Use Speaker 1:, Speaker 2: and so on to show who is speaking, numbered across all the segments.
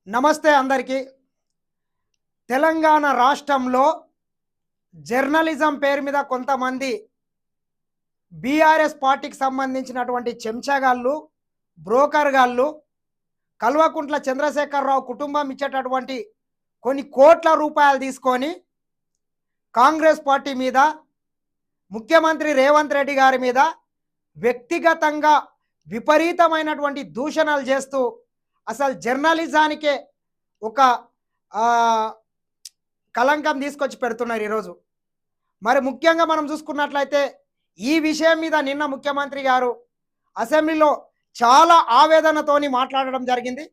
Speaker 1: నమస్తే అందరికీ. తెలంగాణ రాష్ట్రంలో జర్నలిజం పేరు మీద కొంతమంది బీఆర్ఎస్ పార్టీకి సంబంధించినటువంటి చెంచాగాళ్ళు, బ్రోకర్ గాళ్ళు, కల్వకుంట్ల చంద్రశేఖరరావు కుటుంబం ఇచ్చేటటువంటి కొన్ని కోట్ల రూపాయలు తీసుకొని కాంగ్రెస్ పార్టీ మీద, ముఖ్యమంత్రి రేవంత్ రెడ్డి గారి మీద వ్యక్తిగతంగా విపరీతమైనటువంటి దూషణలు చేస్తూ అసలు జర్నలిజానికే ఒక కలంకం తీసుకొచ్చి పెడుతున్నారు ఈరోజు. మరి ముఖ్యంగా మనం చూసుకున్నట్లయితే ఈ విషయం మీద నిన్న ముఖ్యమంత్రి గారు అసెంబ్లీలో చాలా ఆవేదనతోని మాట్లాడడం జరిగింది.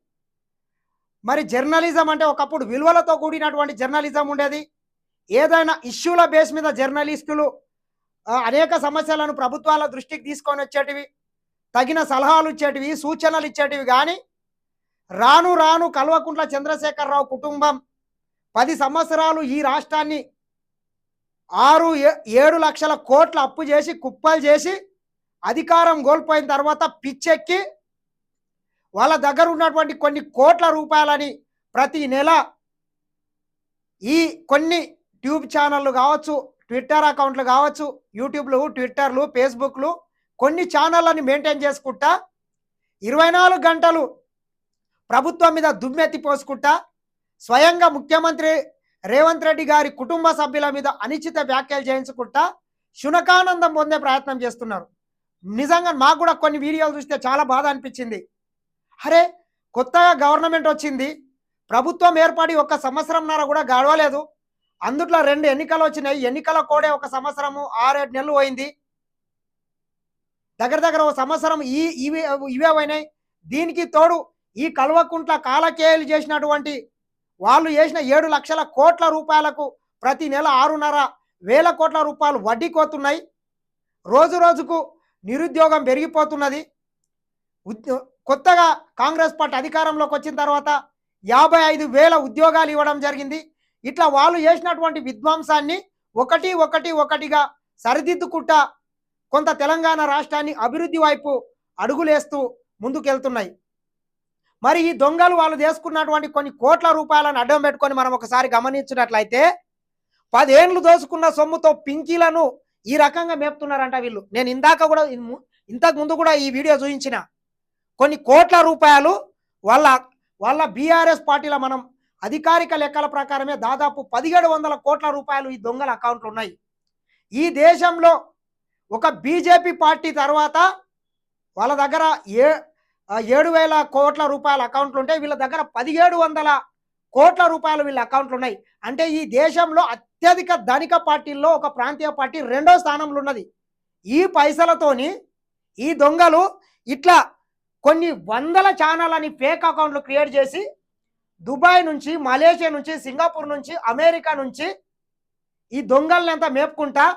Speaker 1: మరి జర్నలిజం అంటే ఒకప్పుడు విలువలతో కూడినటువంటి జర్నలిజం ఉండేది. ఏదైనా ఇష్యూల బేస్ మీద జర్నలిస్టులు అనేక సమస్యలను ప్రభుత్వాల దృష్టికి తీసుకొని వచ్చేటివి, తగిన సలహాలు ఇచ్చేటివి, సూచనలు ఇచ్చేటివి. కానీ రాను రాను కల్వకుంట్ల చంద్రశేఖరరావు కుటుంబం 10 సంవత్సరాలు ఈ రాష్ట్రాన్ని 6-7 లక్షల కోట్ల అప్పు చేసి కుప్పలు చేసి అధికారం కోల్పోయిన తర్వాత పిచ్చెక్కి వాళ్ళ దగ్గర ఉన్నటువంటి కొన్ని కోట్ల రూపాయలని ప్రతి నెల ఈ కొన్ని ట్యూబ్ ఛానళ్ళు కావచ్చు, ట్విట్టర్ అకౌంట్లు కావచ్చు, యూట్యూబ్లు, ట్విట్టర్లు, ఫేస్బుక్లు, కొన్ని ఛానళ్ళని మెయింటైన్ చేసుకుంటా 24 గంటలు ప్రభుత్వం మీద దుమ్మెత్తి పోసుకుంటా స్వయంగా ముఖ్యమంత్రి రేవంత్ రెడ్డి గారి కుటుంబ సభ్యుల మీద అనిశ్చిత వ్యాఖ్యలు చేయించుకుంటా శునకానందం పొందే ప్రయత్నం చేస్తున్నారు. నిజంగా మాకు కూడా కొన్ని వీడియోలు చూస్తే చాలా బాధ అనిపించింది. అరే, కొత్తగా గవర్నమెంట్ వచ్చింది, ప్రభుత్వం ఏర్పడి 1 సంవత్సరంన్నర కూడా గడవలేదు, అందుట్లో 2 ఎన్నికలు వచ్చినాయి, ఎన్నికల కోడే 1 సంవత్సరము 6-7 నెలలు పోయింది, దగ్గర దగ్గర 1 సంవత్సరం ఇవే పోయినాయి. దీనికి తోడు ఈ కల్వకుంట్ల కాలకేయులు చేసినటువంటి వాళ్ళు చేసిన 7 లక్షల కోట్ల రూపాయలకు ప్రతి నెల 6.5 వేల కోట్ల రూపాయలు వడ్డీ కోతున్నాయి. రోజు రోజుకు నిరుద్యోగం పెరిగిపోతున్నది. కొత్తగా కాంగ్రెస్ పార్టీ అధికారంలోకి వచ్చిన తర్వాత 55,000 ఉద్యోగాలు ఇవ్వడం జరిగింది. ఇట్లా వాళ్ళు చేసినటువంటి విధ్వంసాన్ని ఒకటిగా సరిదిద్దుకుంటా కొంత తెలంగాణ రాష్ట్రాన్ని అభివృద్ధి వైపు అడుగులేస్తూ ముందుకెళ్తున్నాయి. మరి ఈ దొంగలు వాళ్ళు చేసుకున్నటువంటి కొన్ని కోట్ల రూపాయలను అడ్డం పెట్టుకొని మనం ఒకసారి గమనించినట్లయితే 10 ఏళ్ళు దోసుకున్న సొమ్ముతో పింకీలను ఈ రకంగా మేపుతున్నారంట వీళ్ళు. నేను ఇంతకు ముందు కూడా ఈ వీడియో చూపించిన కొన్ని కోట్ల రూపాయలు వాళ్ళ బీఆర్ఎస్ పార్టీలో మనం అధికారిక లెక్కల ప్రకారమే దాదాపు 1700 కోట్ల రూపాయలు ఈ దొంగల అకౌంట్లు ఉన్నాయి. ఈ దేశంలో ఒక బీజేపీ పార్టీ తర్వాత వాళ్ళ దగ్గర 7,000 కోట్ల రూపాయల అకౌంట్లు ఉంటాయి, వీళ్ళ దగ్గర 1,700 కోట్ల రూపాయలు వీళ్ళ అకౌంట్లు ఉన్నాయి. అంటే ఈ దేశంలో అత్యధిక ధనిక పార్టీల్లో ఒక ప్రాంతీయ పార్టీ 2వ స్థానంలో ఉన్నది. ఈ పైసలతోని ఈ దొంగలు ఇట్లా కొన్ని వందల ఛానళ్ళని ఫేక్ అకౌంట్లు క్రియేట్ చేసి దుబాయ్ నుంచి, మలేషియా నుంచి, సింగపూర్ నుంచి, అమెరికా నుంచి ఈ దొంగల్ని అంతా మేపుకుంటా,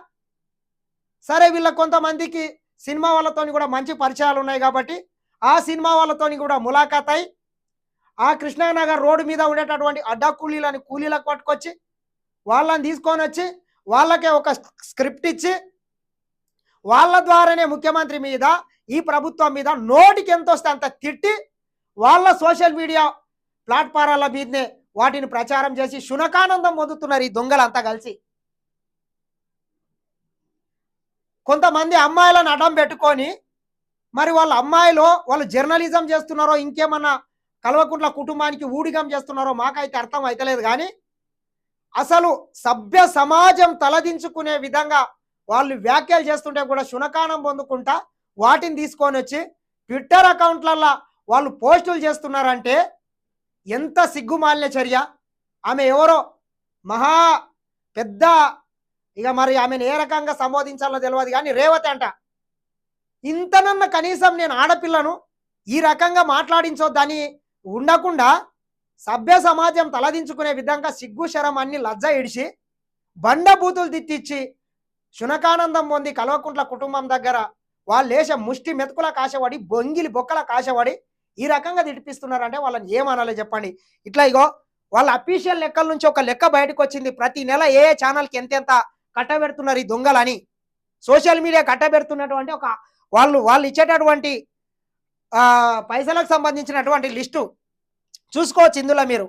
Speaker 1: సరే వీళ్ళ కొంతమందికి సినిమా వాళ్ళతోని కూడా మంచి పరిచయాలు ఉన్నాయి కాబట్టి ఆ సినిమా వాళ్ళతోని కూడా ములాఖాత్ అయి ఆ కృష్ణానగర్ రోడ్డు మీద ఉండేటటువంటి అడ్డా కూలీలకు పట్టుకొచ్చి వాళ్ళని తీసుకొని వచ్చి వాళ్ళకే ఒక స్క్రిప్ట్ ఇచ్చి వాళ్ళ ద్వారానే ముఖ్యమంత్రి మీద, ఈ ప్రభుత్వం మీద నోటికి ఎంత వస్తే అంత తిట్టి వాళ్ళ సోషల్ మీడియా ప్లాట్ఫారాల మీదనే వాటిని ప్రచారం చేసి శునకానందం పొందుతున్నారు ఈ దొంగలంతా కలిసి. కొంతమంది అమ్మాయిలను అడ్డం పెట్టుకొని మరి వాళ్ళ అమ్మాయిలో వాళ్ళు జర్నలిజం చేస్తున్నారో ఇంకేమన్నా కల్వకుంట్ల కుటుంబానికి ఊడిగం చేస్తున్నారో మాకైతే అర్థం అవుతలేదు. కానీ అసలు సభ్య సమాజం తలదించుకునే విధంగా వాళ్ళు వ్యాఖ్యలు చేస్తుంటే కూడా శునకానం పొందుకుంటా వాటిని తీసుకొని వచ్చి ట్విట్టర్ అకౌంట్లల్లో వాళ్ళు పోస్టులు చేస్తున్నారంటే ఎంత సిగ్గుమాలిన చర్య. ఆమె ఎవరో మహా పెద్ద, ఇక మరి ఆమెను ఏ రకంగా సంబోధించాలో తెలియదు కానీ రేవతి అంట. ఇంతనన్న కనీసం నేను ఆడపిల్లను ఈ రకంగా మాట్లాడించొద్దని ఉండకుండా సభ్య సమాజం తలదించుకునే విధంగా సిగ్గు శరం అన్ని లజ్జ ఇడిచి బండబూతులు తిట్టించి శునకానందం పొంది కల్వకుంట్ల కుటుంబం దగ్గర వాళ్ళు లేచే ముష్టి మెతుకుల కాశపడి, బొంగిలి బొక్కల కాశపడి ఈ రకంగా తిడిపిస్తున్నారంటే వాళ్ళని ఏమనాలి చెప్పండి. ఇట్లా ఇగో వాళ్ళ అఫీషియల్ లెక్కల నుంచి ఒక లెక్క బయటకు వచ్చింది. ప్రతి నెల ఏ ఛానల్కి ఎంతెంత కట్టబెడుతున్నారు ఈ దొంగలని సోషల్ మీడియా కట్టబెడుతున్నటువంటి ఒక వాళ్ళు ఇచ్చేటటువంటి పైసలకు సంబంధించినటువంటి లిస్టు చూసుకోవచ్చు ఇందులో మీరు.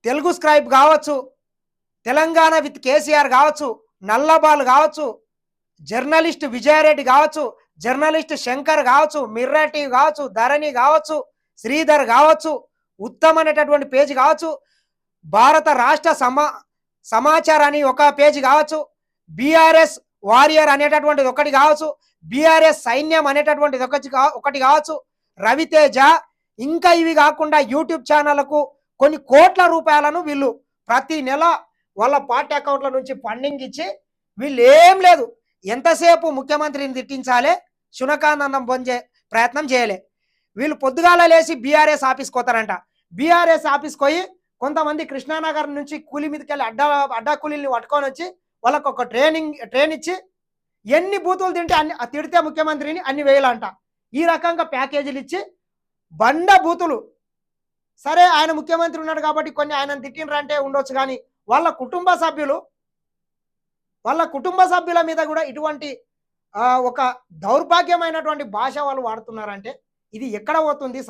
Speaker 1: తెలుగు స్క్రైబ్ కావచ్చు, తెలంగాణ విత్ కేసీఆర్ కావచ్చు, నల్లబాల్ కావచ్చు, జర్నలిస్ట్ విజయారెడ్డి కావచ్చు, జర్నలిస్ట్ శంకర్ కావచ్చు, మిర్రర్ టీవీ కావచ్చు, ధరణి కావచ్చు, శ్రీధర్ కావచ్చు, ఉత్తమ్ అనేటటువంటి పేజీ కావచ్చు, భారత రాష్ట్ర సమాచారం అని ఒక పేజీ కావచ్చు, బీఆర్ఎస్ వారియర్ అనేటటువంటిది ఒకటి కావచ్చు, బీఆర్ఎస్ సైన్యం అనేటటువంటిది ఒకటి కావచ్చు, రవితేజ, ఇంకా ఇవి కాకుండా యూట్యూబ్ ఛానళ్లకు కొన్ని కోట్ల రూపాయలను వీళ్ళు ప్రతి నెల వాళ్ళ పార్టీ అకౌంట్ల నుంచి ఫండింగ్ ఇచ్చి వీళ్ళు ఏం లేదు, ఎంతసేపు ముఖ్యమంత్రిని తిట్టించాలి, శునకానందం పొందే ప్రయత్నం చేయలే. వీళ్ళు పొద్దుగాల లేచి బీఆర్ఎస్ ఆఫీస్కి పోతారంట. బీఆర్ఎస్ ఆఫీస్కి పోయి కొంతమంది కృష్ణానగర్ నుంచి కూలి మీదకి వెళ్ళి అడ్డా కూలీని పట్టుకొని వచ్చి వాళ్ళకు ఒక ట్రైన్ ఇచ్చి ఎన్ని బూతులు తింటే అన్ని తిడితే ముఖ్యమంత్రిని అన్ని వేయాలంట. ఈ రకంగా ప్యాకేజీలు ఇచ్చి బండ బూతులు. సరే ఆయన ముఖ్యమంత్రి ఉన్నాడు కాబట్టి కొన్ని ఆయన తిట్టినరంటే ఉండొచ్చు, కానీ వాళ్ళ కుటుంబ సభ్యుల మీద కూడా ఇటువంటి ఒక దౌర్భాగ్యమైనటువంటి భాష వాళ్ళు వాడుతున్నారంటే ఇది ఎక్కడ పోతుంది?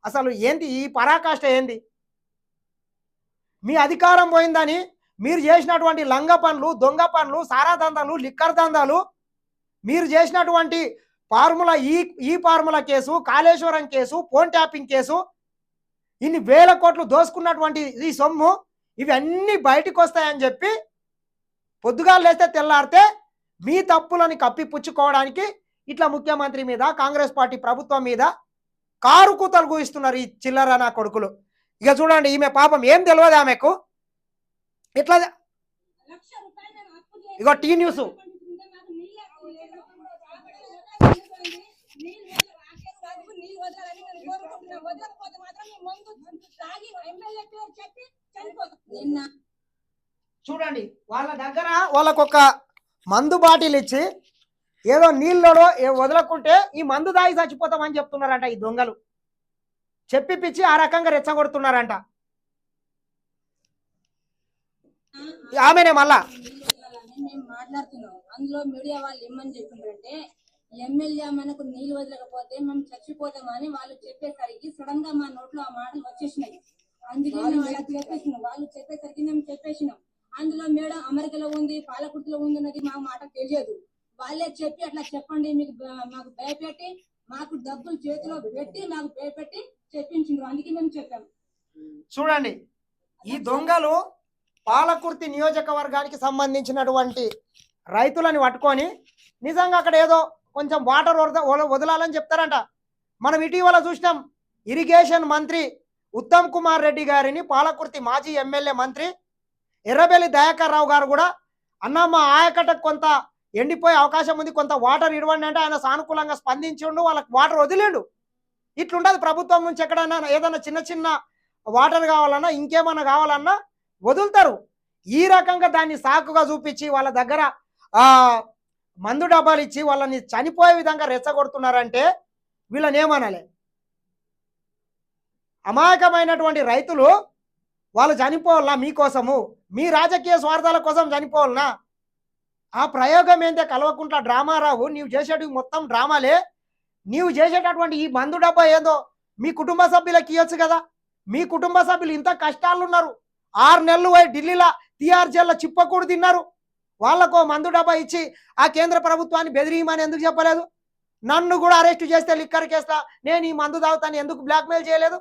Speaker 1: అసలు ఏంది ఈ పరాకాష్ట? ఏంది? మీ అధికారం పోయిందని మీరు చేసినటువంటి లంగ పనులు, దొంగ పనులు, సారా దందాలు, లిక్కర్ దందాలు, మీరు చేసినటువంటి ఈ formula case, Kaleshwaram case, phone tapping case, ఇన్ని వేల కోట్లు దోసుకున్నటువంటి ఈ సొమ్ము ఇవన్నీ బయటకు వస్తాయని చెప్పి పొద్దుగా లేస్తే తెల్లారితే మీ తప్పులని కప్పిపుచ్చుకోవడానికి ఇట్లా ముఖ్యమంత్రి మీద, కాంగ్రెస్ పార్టీ ప్రభుత్వం మీద కారు కూతలు కూయిస్తున్నారు ఈ చిల్లర నా కొడుకులు. ఇక చూడండి, ఈమె పాపం ఏం తెలియదు ఆమెకు. ఇట్లా ఇగో టీ న్యూస్ చూడండి, వాళ్ళ దగ్గర వాళ్ళకు ఒక మందు బాటిల్ ఇచ్చి ఏదో నీళ్ళలో వదలకుంటే ఈ మందు దాగి చచ్చిపోతామని చెప్తున్నారంట ఈ దొంగలు. చెప్పిపిచ్చి ఆ రకంగా రెచ్చగొడుతున్నారంట. ఆమెనే మళ్ళా
Speaker 2: మేము మాట్లాడుతున్నాం. అందులో మీడియా వాళ్ళు ఏమని చెప్పిండ్రంటే, ఎమ్మెల్యే మనకు నీళ్ళు వదలకపోతే మేము చచ్చిపోతామని వాళ్ళు చెప్పేసరికి సడన్ గా మా నోట్లో ఆ మాటలు వచ్చేసినాయి. అందుకే వాళ్ళకి చెప్పేసినాం. వాళ్ళు చెప్పేసరికి మేము చెప్పేసినాం. అందులో మేడం అమెరికాలో ఉంది, పాలకుర్తిలో ఉంది అన్నది మా మాట తెలియదు. వాళ్ళే చెప్పి అట్లా చెప్పండి, మీకు మాకు భయపెట్టి, మాకు డబ్బులు చేతిలో పెట్టి మాకు భయపెట్టి చెప్పించిండ్రు. అందుకే మేము చెప్పాము.
Speaker 1: చూడండి, ఈ దొంగలు పాలకుర్తి నియోజకవర్గానికి సంబంధించినటువంటి రైతులని పట్టుకొని నిజంగా అక్కడ ఏదో కొంచెం వాటర్ వదలాలని చెప్తారంట. మనం ఇటీవల చూసినాం, ఇరిగేషన్ మంత్రి ఉత్తమ్ కుమార్ రెడ్డి గారిని పాలకుర్తి మాజీ ఎమ్మెల్యే మంత్రి ఎర్రబెల్లి దయాకర్ రావు గారు కూడా అన్న మా ఆయకట్టకు కొంత ఎండిపోయే అవకాశం ఉంది, కొంత వాటర్ ఇవ్వండి అంటే ఆయన సానుకూలంగా స్పందించిండు, వాళ్ళకి వాటర్ వదిలేండు. ఇట్లుంటుంది ప్రభుత్వం నుంచి. ఎక్కడైనా ఏదైనా చిన్న చిన్న వాటర్ కావాలన్నా, ఇంకేమన్నా కావాలన్నా వదులుతారు. ఈ రకంగా దాన్ని సాకుగా చూపించి వాళ్ళ దగ్గర మందు డబ్బాలు ఇచ్చి వాళ్ళని చనిపోయే విధంగా రెచ్చగొడుతున్నారంటే వీళ్ళని ఏమనాలి? అమాయకమైనటువంటి రైతులు వాళ్ళు చనిపోవాలన్నా మీకోసము, మీ రాజకీయ స్వార్థాల కోసం చనిపోవాలన్నా? ఆ ప్రయోగం ఏంటే కల్వకుంట్ల డ్రామారావు, నీవు చేసేటివి మొత్తం డ్రామాలే. నీవు చేసేటటువంటి ఈ మందు డబ్బా ఏందో మీ కుటుంబ సభ్యులకు ఇవ్వచ్చు కదా. మీ కుటుంబ సభ్యులు ఇంత కష్టాలు ఉన్నారు, 6 నెలలు పోయి ఢిల్లీలో TR జైల్లో చిప్పకూడు తిన్నారు. వాళ్ళకో మందు డబ్బా ఇచ్చి ఆ కేంద్ర ప్రభుత్వాన్ని బెదిరియమని ఎందుకు చెప్పలేదు? నన్ను కూడా అరెస్ట్ చేస్తే లిక్కర్ కేసులా నేను ఈ మందు తాగుతాను ఎందుకు బ్లాక్మెయిల్ చేయలేదు?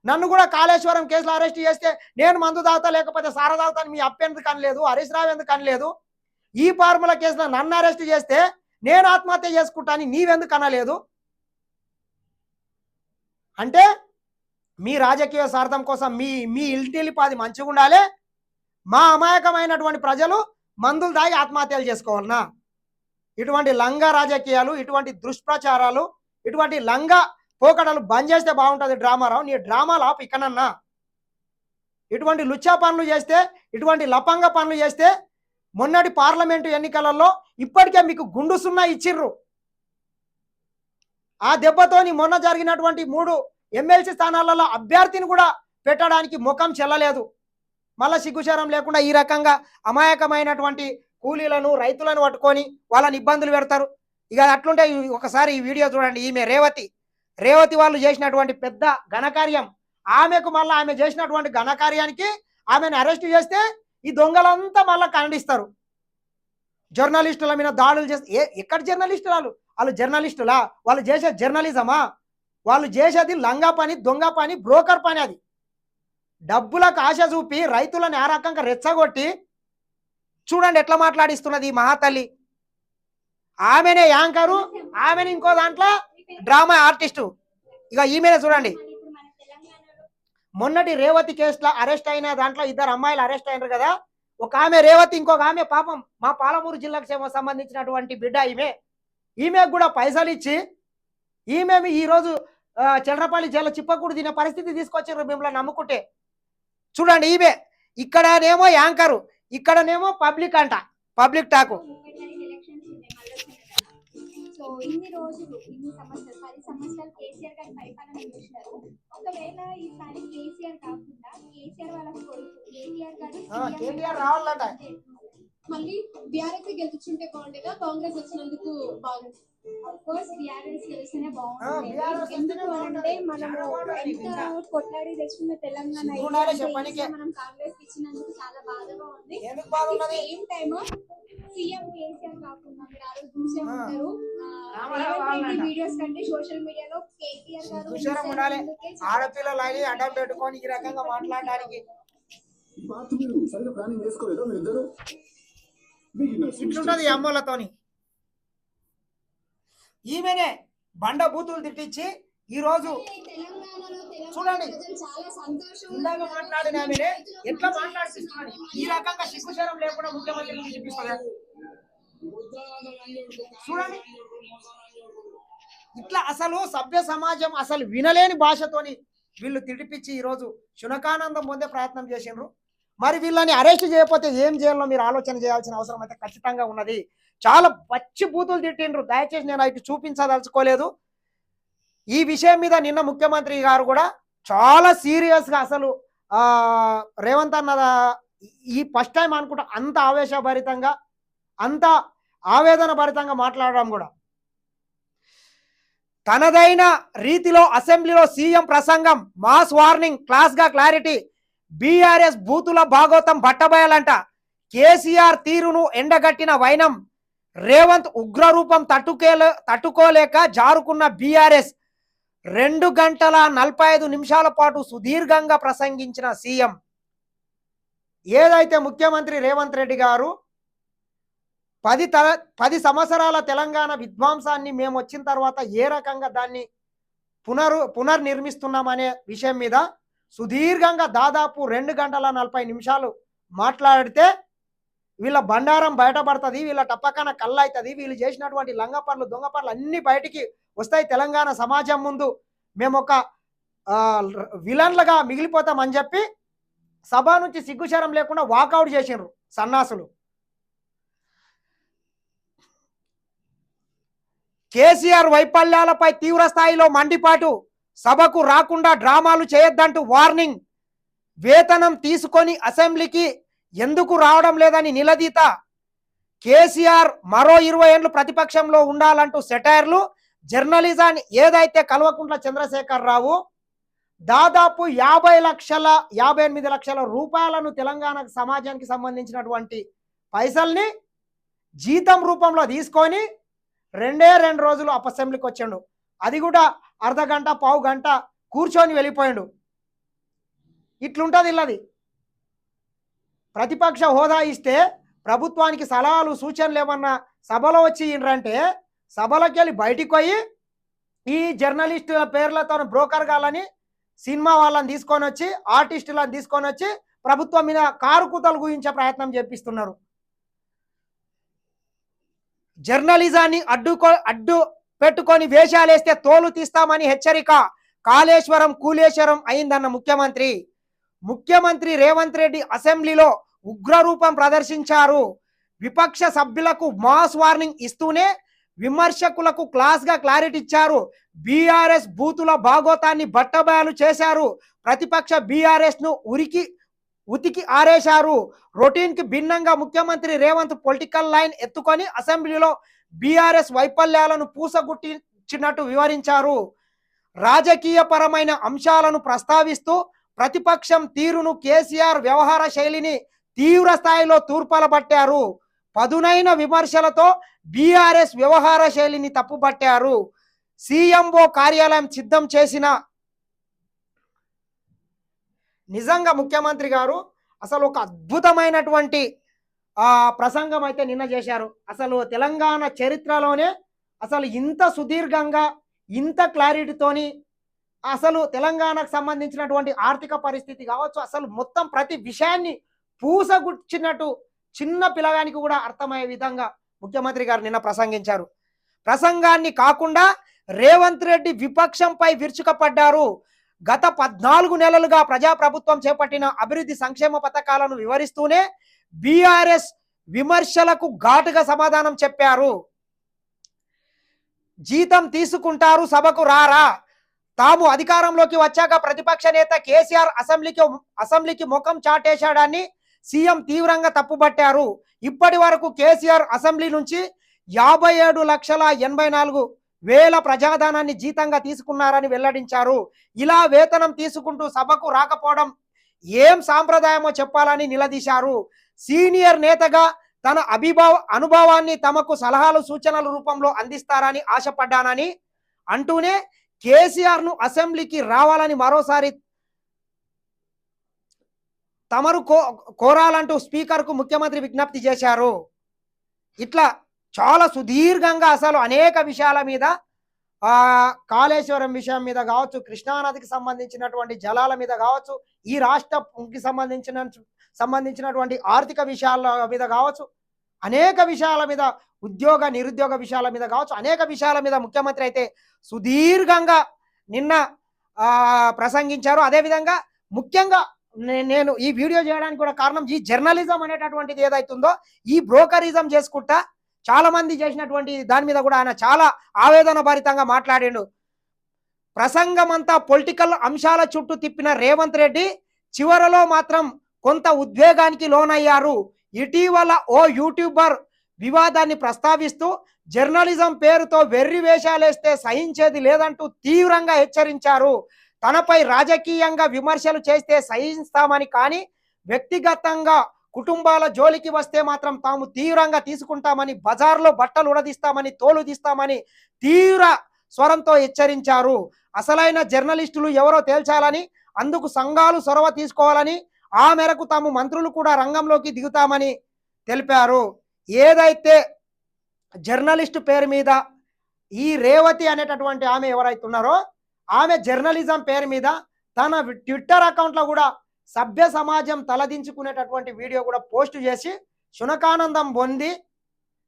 Speaker 1: నన్ను కూడా కాళేశ్వరం కేసులో అరెస్ట్ చేస్తే నేను మందు తాగుతా లేకపోతే సారా తాగుతాను మీ అప్పెందుకు అనలేదు? హరీష్ రావు ఎందుకు అనలేదు? ఈ ఫార్ములా కేసులో నన్ను అరెస్ట్ చేస్తే నేను ఆత్మహత్య చేసుకుంటాను నీవెందుకు అనలేదు? అంటే మీ రాజకీయ స్వార్థం కోసం మీ ఇంటిల్లిపాది మంచిగా ఉండాలి, మా అమాయకమైనటువంటి ప్రజలు మందులు దాగి ఆత్మహత్యలు చేసుకోవాలన్నా? ఇటువంటి లంగా రాజకీయాలు, ఇటువంటి దుష్ప్రచారాలు, ఇటువంటి లంగా పోకడలు బంద్ చేస్తే బాగుంటుంది. డ్రామారావు, నీ డ్రామాలు ఆపు ఇక్కడన్నా. ఇటువంటి లుచ్చా పనులు చేస్తే, ఇటువంటి లపంగా పనులు చేస్తే మొన్నటి పార్లమెంటు ఎన్నికలలో ఇప్పటికే మీకు గుండు సున్నా ఇచ్చిర్రు. ఆ దెబ్బతోని మొన్న జరిగినటువంటి 3 ఎమ్మెల్సీ స్థానాలలో అభ్యర్థిని కూడా పెట్టడానికి ముఖం చెల్లలేదు. మళ్ళా సిగ్గుశరం లేకుండా ఈ రకంగా అమాయకమైనటువంటి కూలీలను, రైతులను పట్టుకొని వాళ్ళని ఇబ్బందులు పెడతారు. ఇక అట్లుంటే ఒకసారి ఈ వీడియో చూడండి. ఈమె రేవతి రేవతి వాళ్ళు చేసినటువంటి పెద్ద ఘనకార్యం. ఆమెకు మళ్ళీ ఆమె చేసినటువంటి ఘనకార్యానికి ఆమెను అరెస్ట్ చేస్తే ఈ దొంగలంతా మళ్ళీ ఖండిస్తారు. జర్నలిస్టుల మీద దాడులు చేస్తే ఎక్కడ జర్నలిస్టులు? వాళ్ళు జర్నలిస్టులా? వాళ్ళు చేసే జర్నలిజమా? వాళ్ళు చేసేది లంగా పని, దొంగ పని, బ్రోకర్ పని. అది డబ్బులకు ఆశ చూపి రైతులను ఆ రకంగా రెచ్చగొట్టి చూడండి ఎట్లా మాట్లాడిస్తున్నది ఈ మహాతల్లి. ఆమెనే యాంకరు, ఆమెను ఇంకో దాంట్లో డ్రామా ఆర్టిస్టు. ఇక ఈమెనే చూడండి. మొన్నటి రేవతి కేసులో అరెస్ట్ అయిన దాంట్లో 2 అమ్మాయిలు అరెస్ట్ అయినారు కదా. ఒక ఆమె రేవతి, ఇంకొక ఆమె పాపం మా పాలమూరు జిల్లాకు సంబంధించినటువంటి బిడ్డ. ఈమెకు కూడా పైసలు ఇచ్చి ఈమె ఈరోజు చంద్రపల్లి జైలు చిప్పకూడు తినే పరిస్థితి తీసుకొచ్చారు మిమ్మల్ని నమ్ముకుంటే. చూడండి ఈమె ఇక్కడనేమో యాంకరు, ఇక్కడనేమో పబ్లిక్ అంట, పబ్లిక్ టాకు.
Speaker 3: సో ఇన్ని రోజులు ఇన్ని సంవత్సరాలు 10 సంవత్సరాలు కేసీఆర్ గారి పరిపాలన చూసినారు. ఒకవేళ ఈసారి కేసీఆర్ కాకుండా కేసీఆర్ వాళ్ళ కొడుకు కేటీఆర్ గారు
Speaker 1: కేటీఆర్ రావాలంట.
Speaker 3: మళ్ళీ బీఆర్ఎస్ గెలుచుంటే బాగుండేదా, కాంగ్రెస్ వచ్చినందుకు బాగుంది? ఆఫ్ కోర్స్ బీఆర్ఎస్ గెలిస్తేనే బాగుంటుంది. ఎందుకు అంటే మనము ఎంత కొట్లాడి తెచ్చుకున్న తెలంగాణ మనం కాంగ్రెస్ ఇచ్చినందుకు చాలా బాధగా ఉంది. సేమ్ టైమ్ సీఎం కేసీఆర్ కాకుండా మీరు ఆ రోజు చూసే ఉంటారు వీడియోస్ కంటే సోషల్ మీడియాలో కేటీఆర్ గారు
Speaker 1: ఆడపిల్లలని అడ్డం పెట్టుకొని ఈ రకంగా మాట్లాడడానికి ఇట్లుంటది అమ్మలతోని. ఈమెనే బండ బూతులు తిట్టించి ఈ రోజు చూడండి ఇందాక మాట్లాడిన ఆమెనే ఎట్లా మాట్లాడిస్తున్నాడు. ఈ రకంగా సిగ్గుశరం లేకుండా ముఖ్యమంత్రిని చూపిస్తుంది. చూడండి ఇట్లా అసలు సభ్య సమాజం అసలు వినలేని భాషతోని వీళ్ళు తిడిపించి ఈరోజు శునకానందం పొందే ప్రయత్నం చేసిండ్రు. మరి వీళ్ళని అరెస్ట్ చేయకపోతే ఏం చేయాలో మీరు ఆలోచన చేయాల్సిన అవసరం అయితే ఖచ్చితంగా ఉన్నది. చాలా పచ్చి బూతులు తిట్టిండ్రు. దయచేసి నేను అయితే చూపించదలుచుకోలేదు. ఈ విషయం మీద నిన్న ముఖ్యమంత్రి గారు కూడా చాలా సీరియస్గా అసలు రేవంత్ అన్న ఈ ఫస్ట్ టైం అనుకుంటా అంత ఆవేశభరితంగా అంత ఆవేదన భరితంగా మాట్లాడడం కూడా. తనదైన రీతిలో అసెంబ్లీలో సీఎం ప్రసంగం, మాస్ వార్నింగ్, క్లాస్గా క్లారిటీ, బీఆర్ఎస్ బూతుల భాగోతం బట్టబయలంట, కేసీఆర్ తీరును ఎండగట్టిన వైనం, రేవంత్ ఉగ్రరూపం తట్టుకోలేక జారుకున్న బీఆర్ఎస్, 2 గంటల 45 నిమిషాల పాటు సుదీర్ఘంగా ప్రసంగించిన సీఎం. ఏదైతే ముఖ్యమంత్రి రేవంత్ రెడ్డి గారు 10 సంవత్సరాల తెలంగాణ విధ్వంసాన్ని మేము వచ్చిన తర్వాత ఏ రకంగా దాన్ని పునర్నిర్మిస్తున్నామనే విషయం మీద సుదీర్ఘంగా దాదాపు 2 గంటల 40 నిమిషాలు మాట్లాడితే వీళ్ళ బండారం బయటపడుతుంది, వీళ్ళ టప్పకన కళ్ళు అవుతుంది, వీళ్ళు చేసినటువంటి లంగ పనులు దొంగ పనులు అన్నీ బయటికి వస్తాయి తెలంగాణ సమాజం ముందు, మేము ఒక విలన్లుగా మిగిలిపోతామని చెప్పి సభ నుంచి సిగ్గుశరం లేకుండా వాకౌట్ చేసిండ్రు సన్నాసులు. కేసీఆర్ వైఫల్యాలపై తీవ్ర స్థాయిలో మండిపాటు, సభకు రాకుండా డ్రామాలు చేయొద్దంటూ వార్నింగ్, వేతనం తీసుకొని అసెంబ్లీకి ఎందుకు రావడం లేదని నిలదీత, కేసీఆర్ మరో 20 ఏళ్ళు ప్రతిపక్షంలో ఉండాలంటూ సెటైర్లు, జర్నలిజాన్ని ఏదైతే కల్వకుంట్ల చంద్రశేఖర్ రావు దాదాపు 58 లక్షల రూపాయలను తెలంగాణ సమాజానికి సంబంధించినటువంటి పైసల్ని జీతం రూపంలో తీసుకొని 2 రోజులు అసెంబ్లీకి వచ్చాడు. అది కూడా అర్ధగంట పావు గంట కూర్చొని వెళ్ళిపోయాడు. ఇట్లుంటుంది ఇల్లది. ప్రతిపక్ష హోదా ఇస్తే ప్రభుత్వానికి సలహాలు సూచనలు ఏమన్నా సభలో వచ్చి ఇండ్రంటే సభలోకి వెళ్ళి బయటికి పోయి ఈ జర్నలిస్టుల పేర్లతో బ్రోకర్ గాలని సినిమా వాళ్ళని తీసుకొని వచ్చి ఆర్టిస్టులను తీసుకొని వచ్చి ప్రభుత్వం మీద కారు కూతలు గురించే ప్రయత్నం చేపిస్తున్నారు. జర్నలిజాన్ని అడ్డు పెట్టుకొని వేషాలేస్తే తోలు తీస్తామని హెచ్చరిక, కాళేశ్వరం కూలేశ్వరం అయిందన్న ముఖ్యమంత్రి రేవంత్ రెడ్డి అసెంబ్లీలో ఉగ్రరూపం ప్రదర్శించారు. విపక్ష సభ్యులకు మాస్ వార్నింగ్ ఇస్తూనే విమర్శకులకు క్లాస్గా క్లారిటీ ఇచ్చారు. బీఆర్ఎస్ బూతుల భాగోతాన్ని బట్టబయలు చేశారు. ప్రతిపక్ష బీఆర్ఎస్ ను ఉతికి ఆరేశారు. రొటీన్ కి భిన్నంగా ముఖ్యమంత్రి రేవంత్ పొలిటికల్ లైన్ ఎత్తుకొని అసెంబ్లీలో బీఆర్ఎస్ వైఫల్యాలను పూసగుట్టించినట్టు వివరించారు. రాజకీయపరమైన అంశాలను ప్రస్తావిస్తూ ప్రతిపక్షం తీరును, కేసీఆర్ వ్యవహార శైలిని తీవ్ర స్థాయిలో తూర్పాలబట్టారు. పదునైన విమర్శలతో బీఆర్ఎస్ వ్యవహార శైలిని తప్పుపట్టారు. సీఎంఓ కార్యాలయం సిద్ధం చేసిన నిజంగా ముఖ్యమంత్రి గారు అసలు ఒక అద్భుతమైనటువంటి ప్రసంగం అయితే నిన్న చేశారు. అసలు తెలంగాణ చరిత్రలోనే అసలు ఇంత సుదీర్ఘంగా ఇంత క్లారిటీతోని అసలు తెలంగాణకు సంబంధించినటువంటి ఆర్థిక పరిస్థితి కావచ్చు, అసలు మొత్తం ప్రతి విషయాన్ని పూసగుచ్చినట్టు చిన్న పిల్లగానికి కూడా అర్థమయ్యే విధంగా ముఖ్యమంత్రి గారు నిన్న ప్రసంగించారు. ప్రసంగాన్ని కాకుండా రేవంత్ రెడ్డి విపక్షంపై విరుచుకపడ్డారు. గత 14 నెలలుగా ప్రజాప్రభుత్వం చేపట్టిన అభివృద్ధి సంక్షేమ పథకాలను వివరిస్తూనే బీఆర్ఎస్ విమర్శలకు ఘాటుగా సమాధానం చెప్పారు. జీతం తీసుకుంటారు, సభకు రారా? తాము అధికారంలోకి వచ్చాక ప్రతిపక్ష నేత కేసీఆర్ అసెంబ్లీకి ముఖం చాటేశాడని సీఎం తీవ్రంగా తప్పుపట్టారు. ఇప్పటి వరకు కేసీఆర్ అసెంబ్లీ నుంచి 57,84,000 ప్రజాధనాన్ని జీతంగా తీసుకున్నారని వెల్లడించారు. ఇలా వేతనం తీసుకుంటూ సభకు రాకపోవడం ఏం సాంప్రదాయమో చెప్పాలని నిలదీశారు. సీనియర్ నేతగా తన అనుభవాన్ని తమకు సలహాలు సూచనల రూపంలో అందిస్తారని ఆశపడ్డానని అంటూనే కేసీఆర్ను అసెంబ్లీకి రావాలని మరోసారి తమరు కోరాలంటూ స్పీకర్కు ముఖ్యమంత్రి విజ్ఞప్తి చేశారు. ఇట్లా చాలా సుదీర్ఘంగా అసలు అనేక విషయాల మీద, కాళేశ్వరం విషయం మీద కావచ్చు, కృష్ణానదికి సంబంధించినటువంటి జలాల మీద కావచ్చు, ఈ రాష్ట్రంకి సంబంధించినటువంటి ఆర్థిక విషయాల మీద కావచ్చు, అనేక విషయాల మీద, ఉద్యోగ నిరుద్యోగ విషయాల మీద కావచ్చు, అనేక విషయాల మీద ముఖ్యమంత్రి అయితే సుదీర్ఘంగా నిన్న ప్రసంగించారు. అదేవిధంగా ముఖ్యంగా నేను ఈ వీడియో చేయడానికి కూడా కారణం, ఈ జర్నలిజం అనేటటువంటిది ఏదైతుందో ఈ బ్రోకరిజం చేసుకుంటా చాలా మంది చేసినటువంటి దాని మీద కూడా ఆయన చాలా ఆవేదన భరితంగా మాట్లాడిండు. ప్రసంగం అంతా పొలిటికల్ అంశాల చుట్టూ తిప్పిన రేవంత్ రెడ్డి చివరలో మాత్రం కొంత ఉద్వేగానికి లోనయ్యారు. ఇటీవల ఓ యూట్యూబర్ వివాదాన్ని ప్రస్తావిస్తూ జర్నలిజం పేరుతో వెర్రి వేషాలేస్తే సహించేది లేదంటూ తీవ్రంగా హెచ్చరించారు. తనపై రాజకీయంగా విమర్శలు చేస్తే సహిస్తామని, కానీ వ్యక్తిగతంగా కుటుంబాల జోలికి వస్తే మాత్రం తాము తీవ్రంగా తీసుకుంటామని, బజార్లో బట్టలు ఉడదీస్తామని, తోలు తీస్తామని తీవ్ర స్వరంతో హెచ్చరించారు. అసలైన జర్నలిస్టులు ఎవరో తేల్చాలని, అందుకు సంఘాలు చొరవ తీసుకోవాలని, ఆ మేరకు తాము మంత్రులు కూడా రంగంలోకి దిగుతామని తెలిపారు. ఏదైతే జర్నలిస్టు పేరు మీద ఈ రేవతి అనేటటువంటి ఆమె ఎవరైతే ఉన్నారో ఆమె జర్నలిజం పేరు మీద తన ట్విట్టర్ అకౌంట్లో కూడా సభ్య సమాజం తలదించుకునేటటువంటి వీడియో కూడా పోస్ట్ చేసి శునకానందం పొంది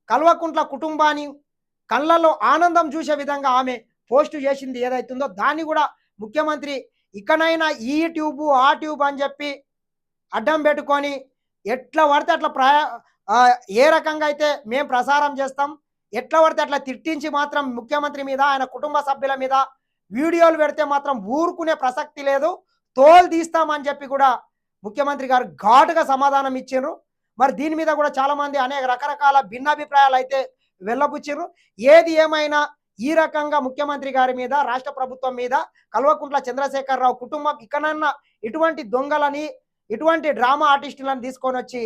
Speaker 1: కల్వకుంట్ల కుటుంబాన్ని కళ్ళల్లో ఆనందం చూసే విధంగా ఆమె పోస్ట్ చేసింది ఏదైతుందో దాన్ని కూడా ముఖ్యమంత్రి ఇకనైనా ఈ ట్యూబ్ ఆ ట్యూబ్ అని చెప్పి అడ్డం పెట్టుకొని ఎట్లా పడితే అట్లా ఏ రకంగా అయితే మేము ప్రసారం చేస్తాం, ఎట్లా పడితే అట్లా తిట్టించి మాత్రం ముఖ్యమంత్రి మీద, ఆయన కుటుంబ సభ్యుల మీద వీడియోలు పెడితే మాత్రం ఊరుకునే ప్రసక్తి లేదు, తోలు తీస్తామని చెప్పి కూడా ముఖ్యమంత్రి గారు ఘాటుగా సమాధానం ఇచ్చిండ్రు. మరి దీని మీద కూడా చాలా మంది అనేక రకరకాల భిన్నాభిప్రాయాలు అయితే వెళ్ళబుచ్చిర్రు. ఏది ఏమైనా ఈ రకంగా ముఖ్యమంత్రి గారి మీద, రాష్ట్ర ప్రభుత్వం మీద, కల్వకుంట్ల చంద్రశేఖరరావు కుటుంబం ఇకనన్నా ఇటువంటి దొంగలని, ఇటువంటి డ్రామా ఆర్టిస్టులను తీసుకొని వచ్చి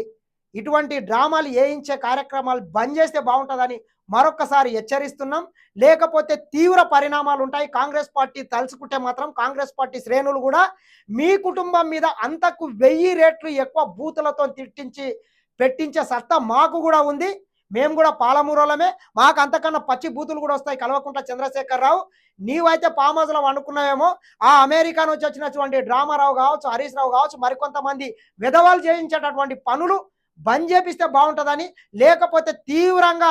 Speaker 1: ఇటువంటి డ్రామాలు వేయించే కార్యక్రమాలు బంద్ చేస్తే బాగుంటుందని మరొక్కసారి హెచ్చరిస్తున్నాం. లేకపోతే తీవ్ర పరిణామాలు ఉంటాయి. కాంగ్రెస్ పార్టీ తలుచుకుంటే మాత్రం కాంగ్రెస్ పార్టీ శ్రేణులు కూడా మీ కుటుంబం మీద అంతకు 1000 రెట్లు ఎక్కువ బూతులతో పెట్టించే సత్తా మాకు కూడా ఉంది. మేము కూడా పాలమూరులమే, మాకు అంతకన్నా పచ్చి బూతులు కూడా వస్తాయి. కల్వకుంట్ల చంద్రశేఖరరావు, నీవైతే ఫామ్ హౌస్లో వండుకున్నావేమో, ఆ అమెరికా నుంచి వచ్చినటువంటి డ్రామారావు కావచ్చు, హరీష్ రావు కావచ్చు, మరికొంతమంది విధవాలు చేయించేటటువంటి పనులు బంద్ చేపిస్తే బాగుంటుందని, లేకపోతే తీవ్రంగా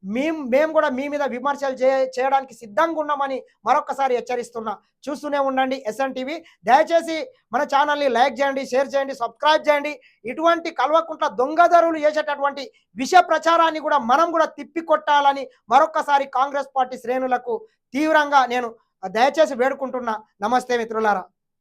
Speaker 1: మేము కూడా మీ మీద విమర్శలు చేయడానికి సిద్ధంగా ఉన్నామని మరొకసారి హెచ్చరిస్తున్నా. చూస్తూనే ఉండండి SN టీవీ. దయచేసి మన ఛానల్ని లైక్ చేయండి, షేర్ చేయండి, సబ్స్క్రైబ్ చేయండి. ఇటువంటి కల్వకుంట్ల దొంగదారులు చేసేటటువంటి విష ప్రచారాన్ని కూడా మనం కూడా తిప్పికొట్టాలని మరొకసారి కాంగ్రెస్ పార్టీ శ్రేణులకు తీవ్రంగా నేను దయచేసి వేడుకుంటున్నా. నమస్తే మిత్రులారా.